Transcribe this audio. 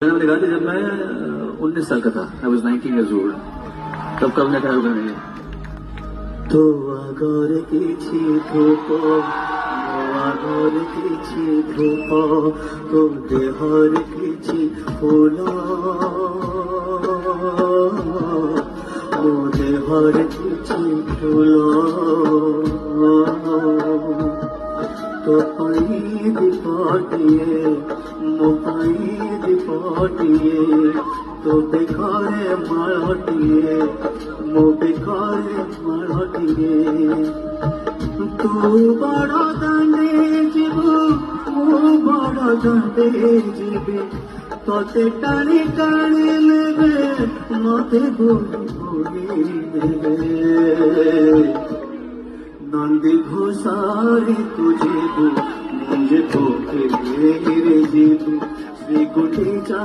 मैंने कहा कि जब मैं 19 साल का था, आई वॉज 19 years old, तब कब ने कहा गाने तो आगर किछि धूप आगर किछि धूप तो देहर किछि फूल ओ देहर किछि फूल तो पाई दीपटिए मो पाई दीपटिए तो बेकारे मालटिए मो बेकारे मालटिए तू बड़ दाने जीवु मो बड़ दाने जीवे तोते टाणी टाणी लेबे मते बोली बोली देबे नंदी घोषारी तुझे मुझे तो के जीव श्री गुंडीचा